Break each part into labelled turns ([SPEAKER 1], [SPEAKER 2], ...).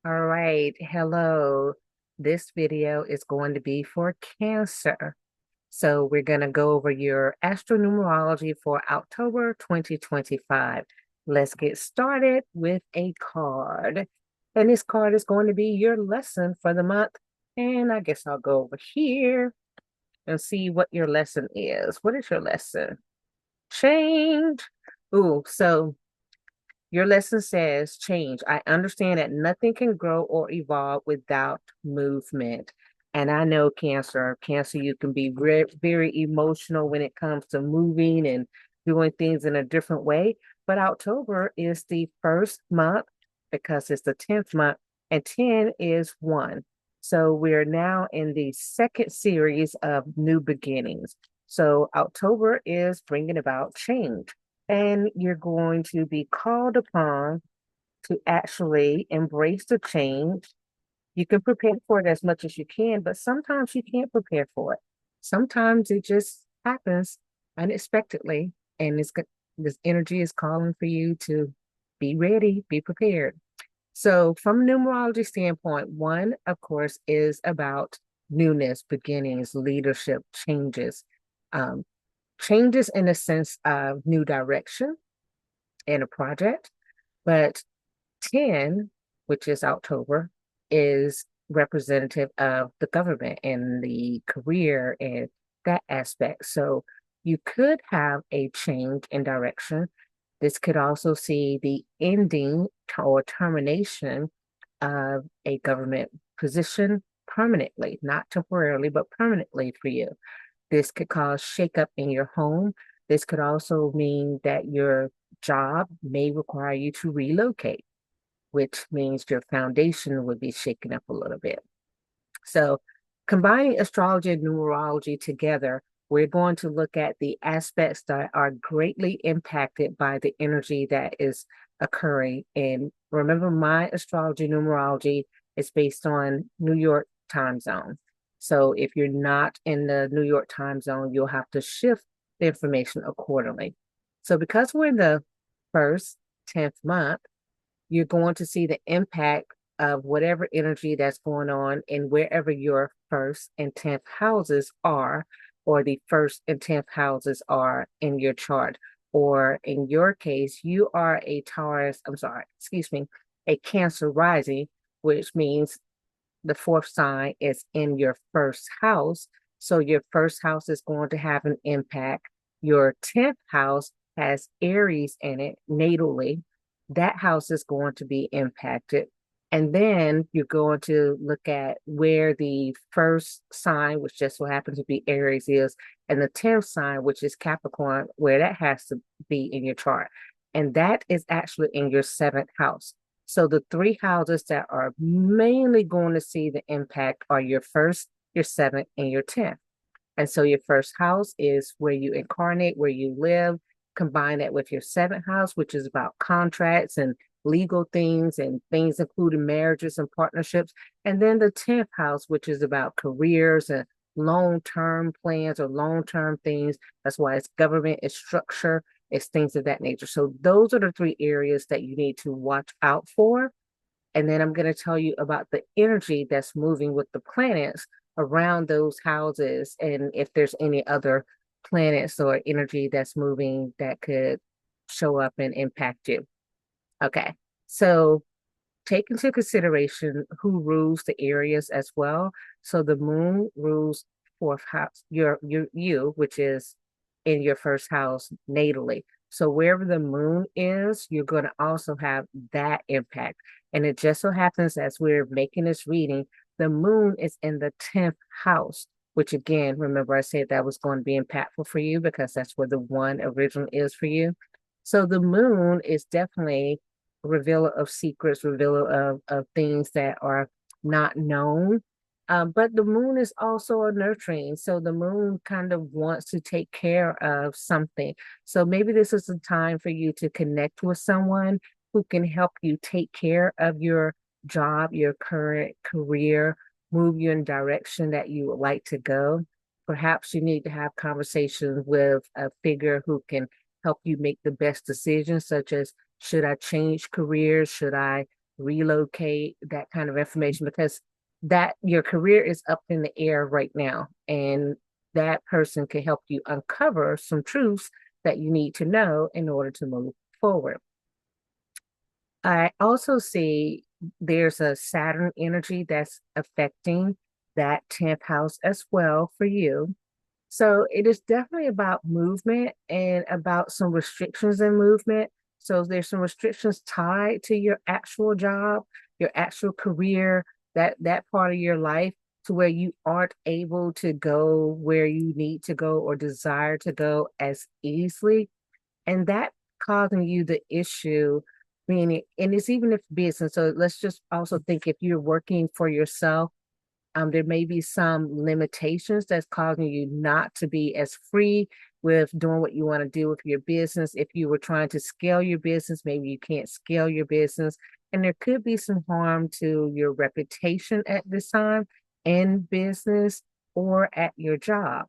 [SPEAKER 1] All right. Hello. This video is going to be for Cancer. So we're going to go over your astronumerology for October 2025. Let's get started with a card. And this card is going to be your lesson for the month. And I guess I'll go over here and see what your lesson is. What is your lesson? Change. Ooh, so your lesson says change. I understand that nothing can grow or evolve without movement. And I know Cancer, you can be very, very emotional when it comes to moving and doing things in a different way. But October is the first month because it's the 10th month, and 10 is one. So we're now in the second series of new beginnings. So October is bringing about change, and you're going to be called upon to actually embrace the change. You can prepare for it as much as you can, but sometimes you can't prepare for it. Sometimes it just happens unexpectedly, and this energy is calling for you to be ready, be prepared. So, from a numerology standpoint, one, of course, is about newness, beginnings, leadership, changes. Um, Changes in a sense of new direction in a project, but 10, which is October, is representative of the government and the career and that aspect. So you could have a change in direction. This could also see the ending or termination of a government position permanently, not temporarily, but permanently for you. This could cause shakeup in your home. This could also mean that your job may require you to relocate, which means your foundation would be shaken up a little bit. So, combining astrology and numerology together, we're going to look at the aspects that are greatly impacted by the energy that is occurring. And remember, my astrology numerology is based on New York time zone. So, if you're not in the New York time zone, you'll have to shift the information accordingly. So, because we're in the first 10th month, you're going to see the impact of whatever energy that's going on in wherever your first and 10th houses are, or the first and 10th houses are in your chart. Or in your case, you are a Taurus, I'm sorry, excuse me, a Cancer rising, which means the fourth sign is in your first house. So your first house is going to have an impact. Your 10th house has Aries in it natally. That house is going to be impacted. And then you're going to look at where the first sign, which just so happens to be Aries, is, and the 10th sign, which is Capricorn, where that has to be in your chart. And that is actually in your seventh house. So the three houses that are mainly going to see the impact are your first, your seventh, and your 10th. And so your first house is where you incarnate, where you live. Combine that with your seventh house, which is about contracts and legal things and things including marriages and partnerships. And then the 10th house, which is about careers and long-term plans or long-term things. That's why it's government, it's structure, it's things of that nature. So those are the three areas that you need to watch out for. And then I'm going to tell you about the energy that's moving with the planets around those houses, and if there's any other planets or energy that's moving that could show up and impact you. Okay. So take into consideration who rules the areas as well. So the moon rules fourth house, you, which is in your first house natally. So wherever the moon is, you're going to also have that impact. And it just so happens as we're making this reading, the moon is in the 10th house, which again, remember I said that was going to be impactful for you because that's where the one originally is for you. So the moon is definitely revealer of secrets, revealer of things that are not known. But the moon is also a nurturing. So the moon kind of wants to take care of something. So maybe this is a time for you to connect with someone who can help you take care of your job, your current career, move you in direction that you would like to go. Perhaps you need to have conversations with a figure who can help you make the best decisions, such as should I change careers? Should I relocate, that kind of information, because that your career is up in the air right now. And that person can help you uncover some truths that you need to know in order to move forward. I also see there's a Saturn energy that's affecting that 10th house as well for you. So it is definitely about movement and about some restrictions in movement. So there's some restrictions tied to your actual job, your actual career, that part of your life, to where you aren't able to go where you need to go or desire to go as easily. And that causing you the issue, meaning, and it's even if business. So let's just also think if you're working for yourself, there may be some limitations that's causing you not to be as free with doing what you want to do with your business. If you were trying to scale your business, maybe you can't scale your business. And there could be some harm to your reputation at this time in business or at your job.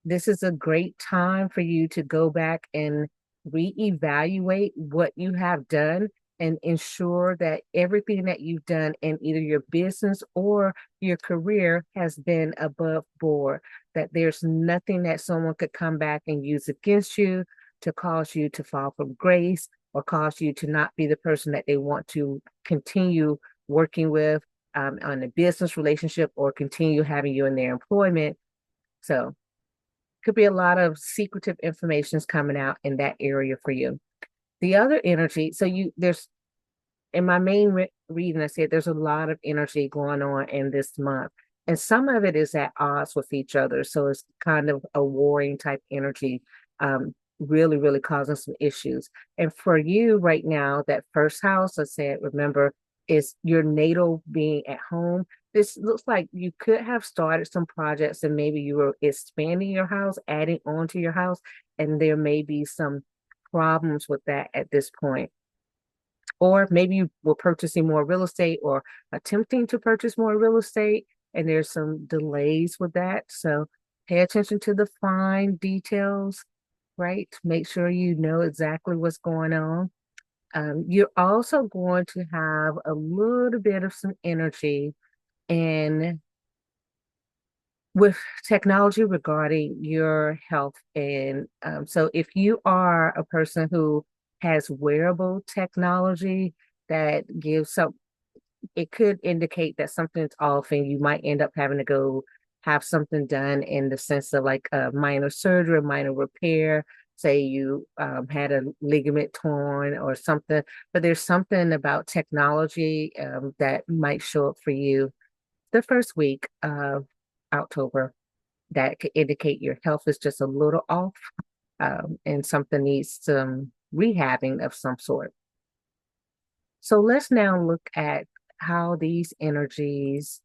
[SPEAKER 1] This is a great time for you to go back and reevaluate what you have done and ensure that everything that you've done in either your business or your career has been above board, that there's nothing that someone could come back and use against you to cause you to fall from grace or cause you to not be the person that they want to continue working with on a business relationship or continue having you in their employment. So could be a lot of secretive informations coming out in that area for you. The other energy, so you there's in my main reading, I said there's a lot of energy going on in this month, and some of it is at odds with each other. So it's kind of a warring type energy, really, really causing some issues. And for you right now, that first house, I said, remember, is your natal being at home. This looks like you could have started some projects and maybe you were expanding your house, adding on to your house, and there may be some problems with that at this point. Or maybe you were purchasing more real estate or attempting to purchase more real estate, and there's some delays with that. So pay attention to the fine details, right? Make sure you know exactly what's going on. You're also going to have a little bit of some energy and with technology regarding your health. And so if you are a person who has wearable technology that gives some, it could indicate that something's off and you might end up having to go have something done in the sense of like a minor surgery, a minor repair. Say you had a ligament torn or something, but there's something about technology that might show up for you the first week of October that could indicate your health is just a little off, and something needs some rehabbing of some sort. So let's now look at how these energies,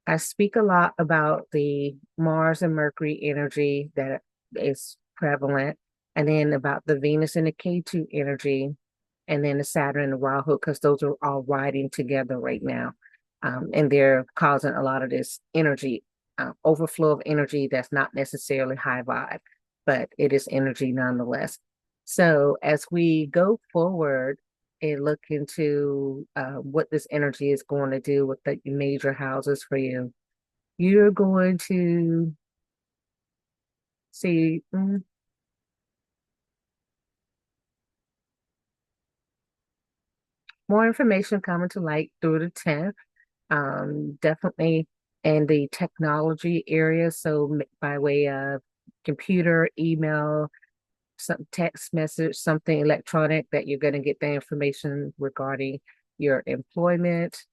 [SPEAKER 1] I speak a lot about the Mars and Mercury energy that is prevalent, and then about the Venus and the K2 energy, and then the Saturn and the Rahu, because those are all riding together right now. And they're causing a lot of this energy, overflow of energy that's not necessarily high vibe, but it is energy nonetheless. So as we go forward and look into what this energy is going to do with the major houses for you, you're going to see more information coming to light through the 10th. Definitely in the technology area. So by way of computer, email, some text message, something electronic that you're going to get the information regarding your employment,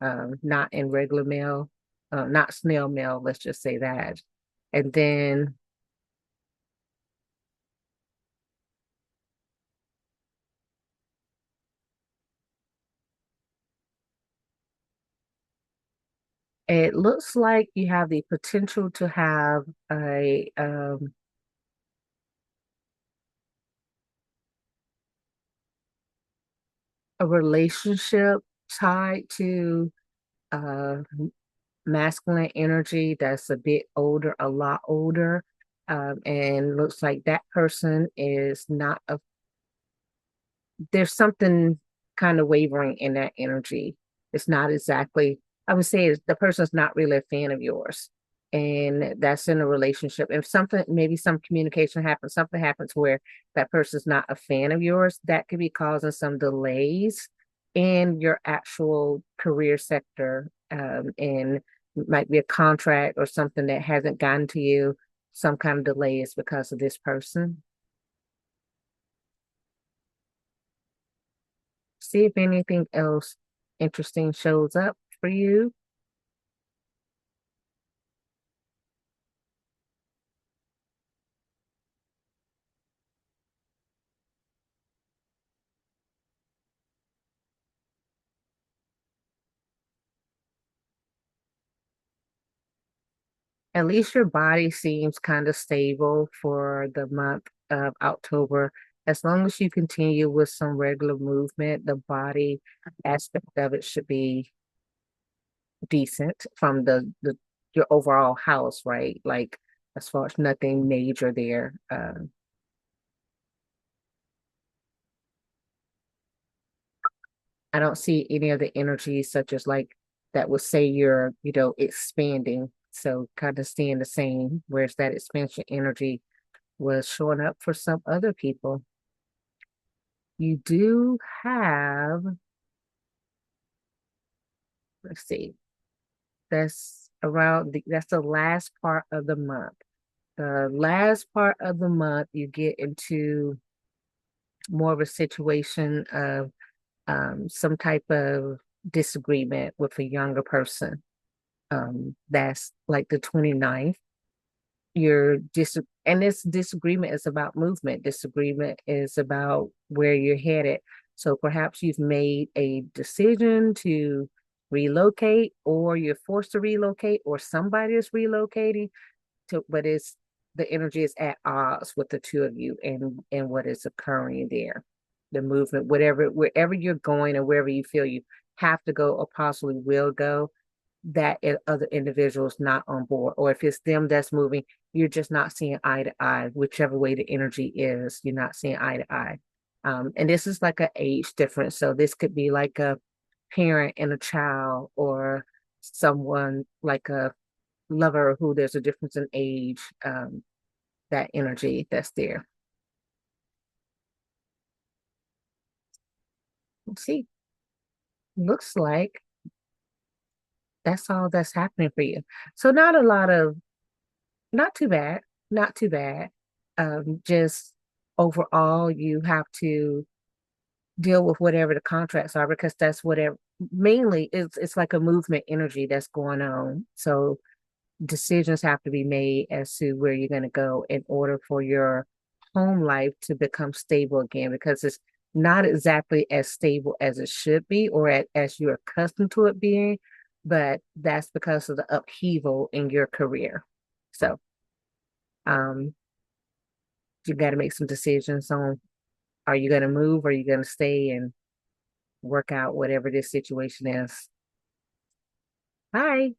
[SPEAKER 1] not in regular mail, not snail mail, let's just say that. And then it looks like you have the potential to have a relationship tied to uh, masculine energy that's a bit older, a lot older. And looks like that person is not a, there's something. kind of wavering in that energy. It's not exactly, I would say the person's not really a fan of yours. And that's in a relationship. If something, maybe some communication happens, something happens where that person's not a fan of yours, that could be causing some delays in your actual career sector. And might be a contract or something that hasn't gotten to you. Some kind of delay is because of this person. See if anything else interesting shows up for you. At least your body seems kind of stable for the month of October. As long as you continue with some regular movement, the body aspect of it should be decent from the your overall house, right? Like as far as nothing major there. I don't see any of the energies such as like that would say you're, expanding. So kind of staying the same, whereas that expansion energy was showing up for some other people. You do have, let's see, that's the last part of the month. The last part of the month, you get into more of a situation of some type of disagreement with a younger person. That's like the 29th. And this disagreement is about movement. Disagreement is about where you're headed. So perhaps you've made a decision to relocate, or you're forced to relocate, or somebody is relocating but it's the energy is at odds with the two of you and what is occurring there. The movement, wherever you're going or wherever you feel you have to go or possibly will go, that other individuals not on board, or if it's them that's moving, you're just not seeing eye to eye. Whichever way the energy is, you're not seeing eye to eye. And this is like an age difference, so this could be like a parent and a child, or someone like a lover who there's a difference in age. That energy that's there. Let's see, looks like that's all that's happening for you. So not a lot of not too bad, not too bad. Just overall, you have to deal with whatever the contracts are, because that's whatever mainly it's like a movement energy that's going on. So decisions have to be made as to where you're going to go in order for your home life to become stable again, because it's not exactly as stable as it should be, or as you're accustomed to it being, but that's because of the upheaval in your career. So um, you got to make some decisions on, are you going to move, or are you going to stay and work out whatever this situation is. Bye.